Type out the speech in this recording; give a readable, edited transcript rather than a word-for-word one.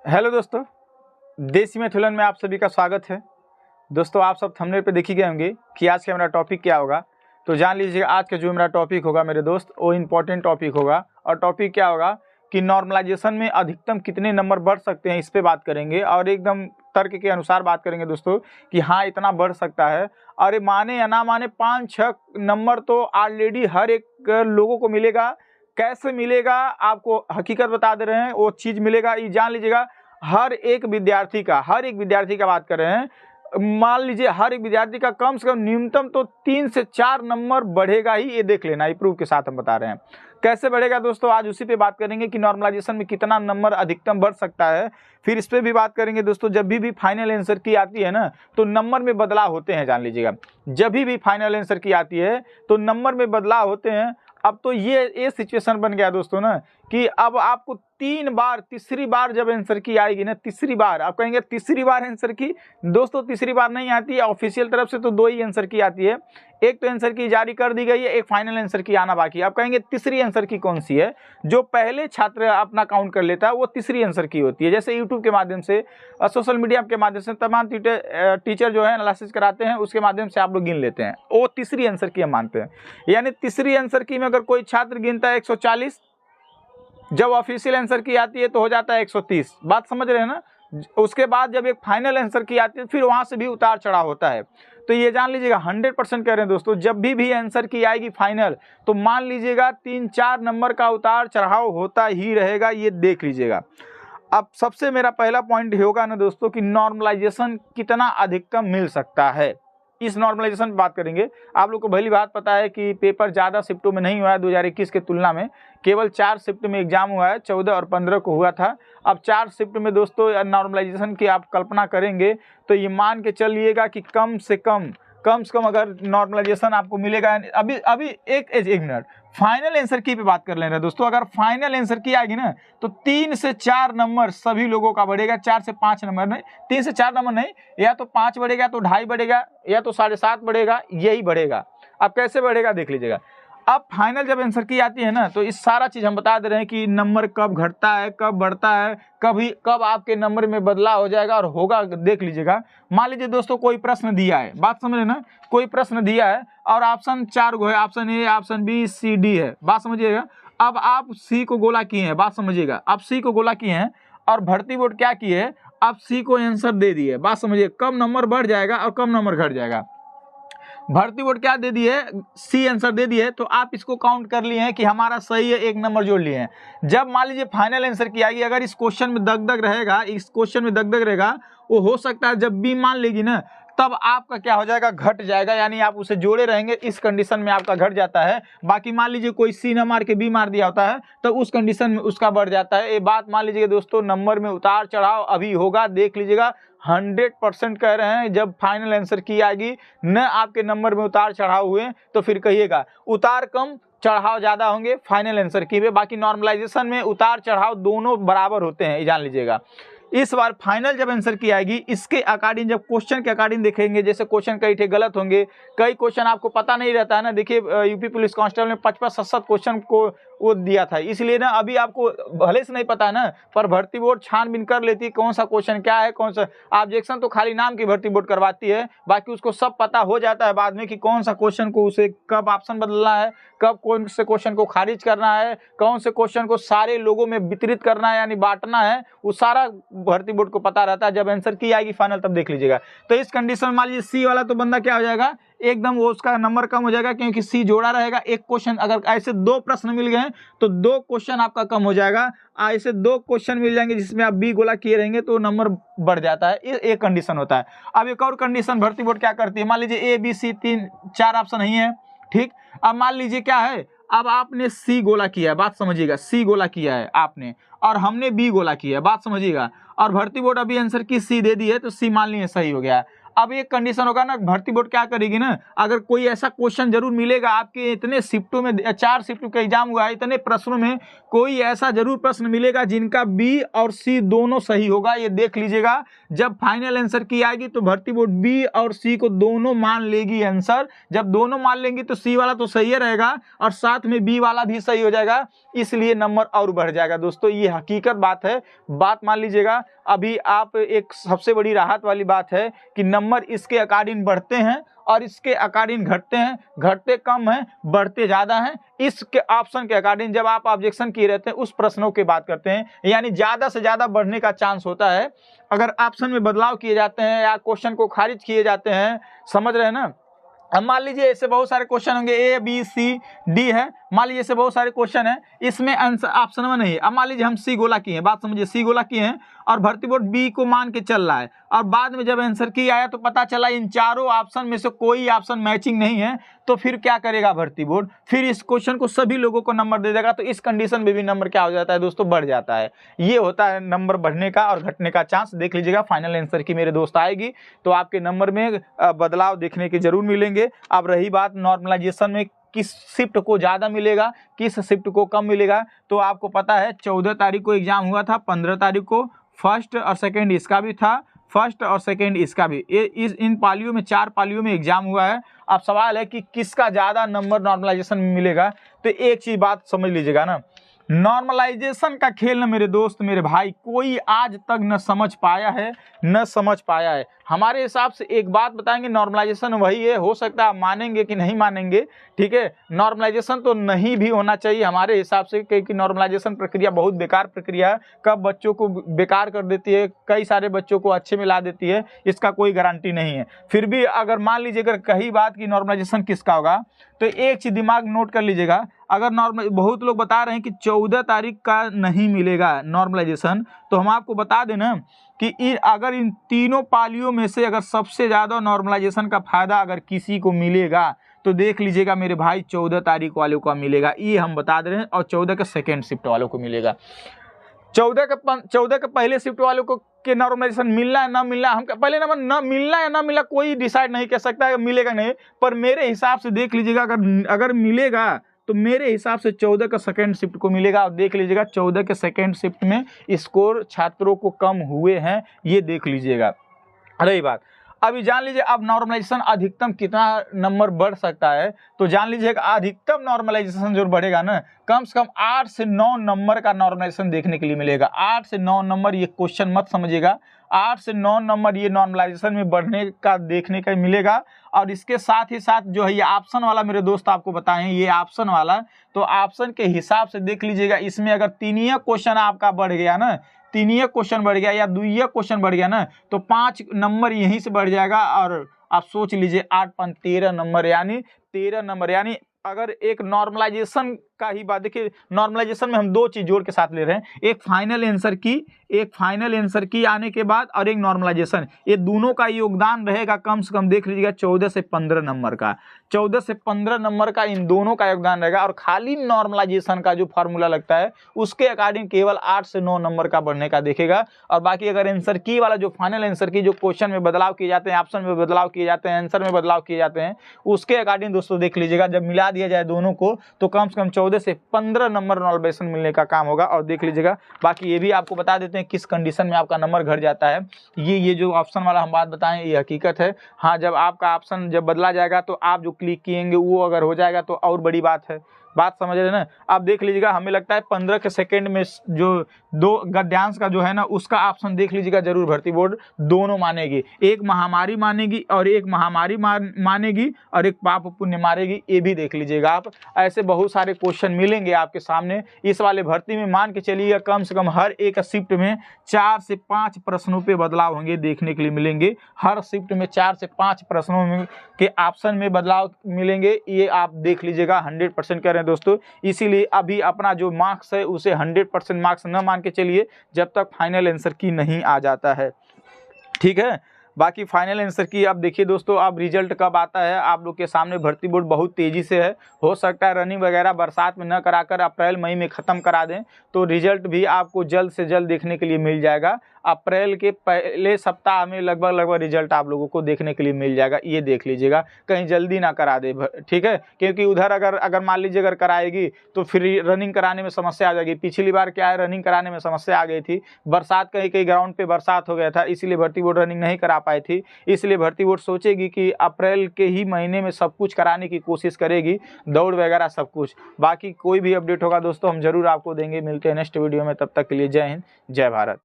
Hello दोस्तों, देसी मैथुलन में आप सभी का स्वागत है। दोस्तों, आप सब थंबनेल पे देख ही गए होंगे कि आज का मेरा टॉपिक क्या होगा। तो जान लीजिए आज का जो मेरा टॉपिक होगा मेरे दोस्त, वो इम्पोर्टेंट टॉपिक होगा। और टॉपिक क्या होगा कि नॉर्मलाइजेशन में अधिकतम कितने नंबर बढ़ सकते हैं, इस पर बात करेंगे। और एकदम तर्क के अनुसार बात करेंगे दोस्तों कि हाँ इतना बढ़ सकता है। और माने या ना माने 5-6 नंबर तो ऑलरेडी हर एक लोगों को मिलेगा। कैसे मिलेगा आपको हकीकत बता दे रहे हैं, वो चीज़ मिलेगा ये जान लीजिएगा। हर एक विद्यार्थी का बात कर रहे हैं। मान लीजिए हर एक विद्यार्थी का कम से कम न्यूनतम तो 3 से 4 नंबर बढ़ेगा ही, ये देख लेना। ये प्रूफ के साथ हम बता रहे हैं कैसे बढ़ेगा दोस्तों। आज उसी पे बात करेंगे कि नॉर्मलाइजेशन में कितना नंबर अधिकतम बढ़ सकता है। फिर इस पे भी बात करेंगे दोस्तों। जब भी फाइनल आंसर की आती है ना तो नंबर में बदलाव होते हैं, जान लीजिएगा। जब भी फाइनल आंसर की आती है तो नंबर में बदलाव होते हैं। अब तो ये सिचुएशन बन गया दोस्तों ना कि अब आपको 3 बार, तीसरी बार जब आंसर की आएगी ना, तीसरी बार आप कहेंगे तीसरी बार आंसर की। दोस्तों तीसरी बार नहीं आती है, ऑफिशियल तरफ से तो 2 ही आंसर की आती है। एक तो आंसर की जारी कर दी गई है, एक फाइनल आंसर की आना बाकी है। आप कहेंगे तीसरी आंसर की कौन सी है? जो पहले छात्र अपना काउंट कर लेता है वो तीसरी आंसर की होती है। जैसे यूट्यूब के माध्यम से, सोशल मीडिया के माध्यम से तमाम टीचर जो है एनालिसिस कराते हैं, उसके माध्यम से आप लोग गिन लेते हैं, वो तीसरी आंसर की हम मानते हैं। यानी तीसरी आंसर की में अगर कोई छात्र गिनता है 140, जब ऑफिशियल आंसर की आती है तो हो जाता है 130। बात समझ रहे हैं ना। उसके बाद जब एक फाइनल आंसर की आती है फिर वहां से भी उतार चढ़ाव होता है। तो ये जान लीजिएगा 100% कह रहे हैं दोस्तों, जब भी आंसर की आएगी फाइनल तो मान लीजिएगा 3-4 नंबर का उतार चढ़ाव होता ही रहेगा, ये देख लीजिएगा। अब सबसे मेरा पहला पॉइंट होगा ना दोस्तों कि नॉर्मलाइजेशन कितना अधिकतम मिल सकता है। इस नॉर्मलाइजेशन पे बात करेंगे। आप लोग को भली बात पता है कि पेपर ज़्यादा शिफ्टों में नहीं हुआ है 2021 के तुलना में। केवल 4 शिफ्ट में एग्जाम हुआ है, 14 और 15 को हुआ था। अब 4 शिफ्ट में दोस्तों नॉर्मलाइजेशन की आप कल्पना करेंगे तो ये मान के चलिएगा कि कम से कम अगर नॉर्मलाइजेशन आपको मिलेगा। अभी एक मिनट, फाइनल आंसर की पे बात कर ले रहे हैं दोस्तों। अगर फाइनल आंसर की आएगी ना तो 3 से 4 नंबर सभी लोगों का बढ़ेगा। 4 से 5 नंबर नहीं, 3 से 4 नंबर नहीं, या तो 5 बढ़ेगा, तो 2.5 बढ़ेगा, या तो 7.5 बढ़ेगा, यही बढ़ेगा। अब कैसे बढ़ेगा देख लीजिएगा। अब फाइनल जब आंसर की आती है ना तो इस सारा चीज हम बता दे रहे हैं कि नंबर कब घटता है, कब बढ़ता है, कब आपके नंबर में बदलाव हो जाएगा और होगा, देख लीजिएगा। मान लीजिए दोस्तों कोई प्रश्न दिया है, बात समझ रहे ना, कोई प्रश्न दिया है और ऑप्शन 4 गो है, option a, option b, c, d है, बात समझिएगा। अब आप सी को गोला किए हैं, बात समझिएगा। आप सी को गोला किए हैं और भर्ती बोर्ड क्या किए है, आप सी को आंसर दे दिए, बात समझिए। कब नंबर बढ़ जाएगा और कब नंबर घट जाएगा। भर्ती बोर्ड क्या दे दिए, सी आंसर दे दिए, तो आप इसको काउंट कर लिए हैं कि हमारा सही है, 1 नंबर जोड़ लिए हैं। जब मान लीजिए फाइनल आंसर की आएगी, अगर इस क्वेश्चन में दगदग रहेगा, वो हो सकता है जब बी मान लेगी ना तब आपका क्या हो जाएगा, घट जाएगा। यानी आप उसे जोड़े रहेंगे, इस कंडीशन में आपका घट जाता है। बाकी मान लीजिए कोई सी न मार के बी मार दिया होता है तो उस कंडीशन में उसका बढ़ जाता है। ये बात मान लीजिए दोस्तों, नंबर में उतार चढ़ाव अभी होगा, देख लीजिएगा। 100% कह रहे हैं जब फाइनल आंसर की आएगी न आपके नंबर में उतार चढ़ाव हुए तो फिर कहिएगा उतार कम चढ़ाव ज्यादा होंगे फाइनल आंसर की। बाकी नॉर्मलाइजेशन में उतार चढ़ाव दोनों बराबर होते हैं, ये जान लीजिएगा। इस बार फाइनल जब आंसर की आएगी इसके अकॉर्डिंग, जब क्वेश्चन के अकॉर्डिंग देखेंगे, जैसे क्वेश्चन कई थे गलत होंगे, कई क्वेश्चन आपको पता नहीं रहता है ना। देखिए यूपी पुलिस कांस्टेबल में 55-60 क्वेश्चन को वो दिया था, इसलिए ना अभी आपको भले से नहीं पता है ना, पर भर्ती बोर्ड छानबीन कर लेती है कौन सा क्वेश्चन क्या है, कौन सा ऑब्जेक्शन तो खाली नाम की भर्ती बोर्ड करवाती है, बाकी उसको सब पता हो जाता है बाद में कि कौन सा क्वेश्चन को उसे कब ऑप्शन बदलना है, कब कौन से क्वेश्चन को खारिज करना है, कौन से क्वेश्चन को सारे लोगों में वितरित करना है यानी बांटना है, वो सारा भर्ती बोर्ड को पता रहता है। जब आंसर की आएगी फाइनल तब देख लीजिएगा। तो इस कंडीशन में मान लीजिए सी वाला तो बंदा क्या हो जाएगा, एकदम वो उसका नंबर कम हो जाएगा क्योंकि सी जोड़ा रहेगा। एक क्वेश्चन, अगर ऐसे 2 प्रश्न मिल गए तो 2 क्वेश्चन आपका कम हो जाएगा। ऐसे 2 क्वेश्चन मिल जाएंगे जिसमें आप बी गोला किए रहेंगे तो नंबर बढ़ जाता है। एक कंडीशन होता है। अब एक और कंडीशन भर्ती बोर्ड क्या करती है, मान लीजिए ए बी सी 3-4 ऑप्शन नहीं है, ठीक। अब मान लीजिए क्या है, अब आपने सी गोला किया है, बात समझिएगा, सी गोला किया है आपने और हमने बी गोला किया है, बात समझिएगा। और भर्ती बोर्ड अभी आंसर की सी दे दी है तो सी मान लिए सही हो गया। अब एक कंडीशन होगा ना, भर्ती बोर्ड क्या करेगी ना, अगर कोई ऐसा क्वेश्चन जरूर मिलेगा आपके इतने शिफ्टों में, 4 शिफ्ट का एग्जाम हुआ है, इतने प्रश्नों में कोई ऐसा जरूर प्रश्न मिलेगा जिनका बी और सी दोनों सही होगा। ये देख लीजिएगा, जब फाइनल आंसर की आएगी तो भर्ती बोर्ड बी और सी को दोनों मान लेगी आंसर। जब दोनों मान लेंगी तो सी वाला तो सही रहेगा और साथ में बी वाला भी सही हो जाएगा, इसलिए नंबर और बढ़ जाएगा। दोस्तों ये हकीकत बात है, बात मान लीजिएगा। अभी आप एक सबसे बड़ी राहत वाली बात है कि नंबर इसके अकॉर्डिंग बढ़ते हैं और इसके अकॉर्डिंग घटते हैं, घटते कम हैं, बढ़ते ज्यादा हैं। इसके ऑप्शन के अकॉर्डिंग जब आप ऑब्जेक्शन किए रहते हैं उस प्रश्नों की बात करते हैं, यानी ज्यादा से ज्यादा बढ़ने का चांस होता है अगर ऑप्शन में बदलाव किए जाते हैं या क्वेश्चन को खारिज किए जाते हैं। समझ रहे हैं ना। अब मान लीजिए ऐसे बहुत सारे क्वेश्चन होंगे, ए बी सी डी है, मान लीजिए ऐसे बहुत सारे क्वेश्चन है, इसमें आंसर ऑप्शन में नहीं है। अब मान लीजिए हम सी गोला किए हैं, बात समझिए, सी गोला किए हैं और भर्ती बोर्ड बी को मान के चल रहा है और बाद में जब आंसर की आया तो पता चला इन चारों ऑप्शन में से कोई ऑप्शन मैचिंग नहीं है, तो फिर क्या करेगा भर्ती बोर्ड, फिर इस क्वेश्चन को सभी लोगों को नंबर दे देगा। तो इस कंडीशन में भी नंबर क्या हो जाता है दोस्तों, बढ़ जाता है। ये होता है नंबर बढ़ने का और घटने का चांस। देख लीजिएगा फाइनल आंसर की मेरे दोस्त आएगी तो आपके नंबर में बदलाव देखने के जरूर मिलेंगे। अब रही बात नॉर्मलाइजेशन में किस शिफ्ट को ज़्यादा मिलेगा, किस शिफ्ट को कम मिलेगा, तो आपको पता है 14 तारीख को एग्जाम हुआ था, 15 तारीख को फर्स्ट और सेकेंड इसका भी था, फर्स्ट और सेकेंड इसका भी, इन पालियों में 4 पालियों में एग्जाम हुआ है। अब सवाल है कि किसका ज़्यादा नंबर नॉर्मलाइजेशन में मिलेगा। तो एक चीज़ बात समझ लीजिएगा ना, नॉर्मलाइजेशन का खेल ना मेरे दोस्त मेरे भाई कोई आज तक न समझ पाया है, न समझ पाया है। हमारे हिसाब से एक बात बताएंगे, नॉर्मलाइजेशन वही है, हो सकता है मानेंगे कि नहीं मानेंगे, ठीक है। नॉर्मलाइजेशन तो नहीं भी होना चाहिए हमारे हिसाब से, क्योंकि नॉर्मलाइजेशन प्रक्रिया बहुत बेकार प्रक्रिया है, कब बच्चों को बेकार कर देती है, कई सारे बच्चों को अच्छे में ला देती है, इसका कोई गारंटी नहीं है। फिर भी अगर मान लीजिए अगर कही बात कि नॉर्मलाइजेशन किसका होगा, तो एक चीज दिमाग नोट कर लीजिएगा, अगर नॉर्मल बहुत लोग बता रहे हैं कि 14 तारीख का नहीं मिलेगा नॉर्मलाइजेशन, तो हम आपको बता दें ना कि अगर इन तीनों पालियों में से अगर सबसे ज़्यादा नॉर्मलाइजेशन का फायदा अगर किसी को मिलेगा तो देख लीजिएगा मेरे भाई 14 तारीख वालों को मिलेगा, ये हम बता दे रहे हैं, और 14 के सेकेंड शिफ्ट वालों को मिलेगा। 14 के पहले शिफ्ट वालों को के नॉर्मलाइजेशन मिलना है ना मिलना, हम पहले नंबर न मिलना है ना मिलना कोई डिसाइड नहीं कर सकता है मिलेगा नहीं, पर मेरे हिसाब से देख लीजिएगा अगर मिलेगा तो मेरे हिसाब से 14 का सेकेंड शिफ्ट को मिलेगा। और देख लीजिएगा 14 के सेकेंड शिफ्ट में स्कोर छात्रों को कम हुए हैं, ये देख लीजिएगा। रही बात अभी जान लीजिए अब नॉर्मलाइजेशन अधिकतम कितना नंबर बढ़ सकता है, तो जान लीजिए अधिकतम नॉर्मलाइजेशन जो बढ़ेगा ना, कम से कम 8 से 9 नंबर का नॉर्मलाइजेशन देखने के लिए मिलेगा। 8 से 9 नंबर, ये क्वेश्चन मत समझिएगा, 8 से 9 नंबर ये नॉर्मलाइजेशन में बढ़ने का देखने का मिलेगा। और इसके साथ ही साथ जो है ये ऑप्शन वाला मेरे दोस्त आपको बताएं, ये ऑप्शन वाला, तो ऑप्शन के हिसाब से देख लीजिएगा, इसमें अगर 3 क्वेश्चन आपका बढ़ गया ना, 3 क्वेश्चन बढ़ गया या 2 क्वेश्चन बढ़ गया ना, तो 5 नंबर यहीं से बढ़ जाएगा। और आप सोच लीजिए 8 5 13 नंबर, यानी 13 नंबर, यानी अगर एक नॉर्मलाइजेशन का ही बात देखिए, नॉर्मलाइजेशन में हम 2 चीज जोड़ के साथ ले रहे हैं, एक फाइनल आंसर की आने के बाद और एक नॉर्मलाइजेशन, ये दोनों का योगदान रहेगा कम से कम देख लीजिएगा 14 से 15 नंबर का, 14 से 15 नंबर का इन दोनों का योगदान रहेगा। और खाली नॉर्मलाइजेशन का जो फार्मूला लगता है उसके अकॉर्डिंग केवल 8 से 9 नंबर का बढ़ने का देखेगा। और बाकी अगर आंसर की वाला जो फाइनल आंसर की जो क्वेश्चन में बदलाव किए जाते हैं, ऑप्शन में बदलाव किए जाते हैं, आंसर में बदलाव किए जाते हैं, उसके अकॉर्डिंग दोस्तों देख लीजिएगा जब मिला दिया जाए दोनों को तो कम से कम 14 से 15 नंबर नॉर्मलाइजेशन मिलने का काम होगा। और देख लीजिएगा बाकी ये भी आपको बता देते हैं किस कंडीशन में आपका नंबर घट जाता है। ये जो ऑप्शन वाला हम बात बताएं ये हकीकत है। हाँ, जब आपका ऑप्शन जब बदला जाएगा तो आप जो क्लिक किएंगे वो अगर हो जाएगा तो और बड़ी बात है, बात समझ रहे ना। आप देख लीजिएगा हमें लगता है 15 के सेकंड में जो 2 गद्यांश का जो है ना उसका ऑप्शन देख लीजिएगा जरूर भर्ती बोर्ड दोनों मानेगी, एक महामारी मानेगी और एक महामारी मानेगी और एक पाप पुण्य मानेगी, ये भी देख लीजिएगा आप। ऐसे बहुत सारे क्वेश्चन मिलेंगे आपके सामने इस वाले भर्ती में। मान के चलिएगा कम से कम हर एक शिफ्ट में 4 से 5 प्रश्नों पे बदलाव होंगे देखने के लिए मिलेंगे, हर शिफ्ट में 4 से 5 प्रश्नों में के ऑप्शन में बदलाव मिलेंगे, ये आप देख लीजिएगा 100% कह रहे हैं दोस्तों। इसीलिए अभी अपना जो मार्क्स है उसे 100% मार्क्स न मान के चलिए जब तक फाइनल आंसर की नहीं आ जाता है, ठीक है। बाकी फाइनल आंसर की अब देखिए दोस्तों, अब रिजल्ट कब आता है आप लोग के सामने। भर्ती बोर्ड बहुत तेज़ी से है, हो सकता है रनिंग वगैरह बरसात में न कराकर अप्रैल मई में ख़त्म करा दें, तो रिजल्ट भी आपको जल्द से जल्द देखने के लिए मिल जाएगा। अप्रैल के पहले सप्ताह में लगभग रिजल्ट आप लोगों को देखने के लिए मिल जाएगा, ये देख लीजिएगा, कहीं जल्दी ना करा दे, ठीक है। क्योंकि उधर अगर मान लीजिए अगर कराएगी तो फिर रनिंग कराने में समस्या आ जाएगी। पिछली बार क्या है, रनिंग कराने में समस्या आ गई थी, बरसात कहीं कहीं ग्राउंड पे बरसात हो गया था, इसलिए भर्ती बोर्ड रनिंग नहीं करा पाई थी। इसलिए भर्ती बोर्ड सोचेगी कि अप्रैल के ही महीने में सब कुछ कराने की कोशिश करेगी, दौड़ वगैरह सब कुछ। बाकी कोई भी अपडेट होगा दोस्तों हम जरूर आपको देंगे। मिलते हैं नेक्स्ट वीडियो में, तब तक के लिए जय हिंद जय भारत।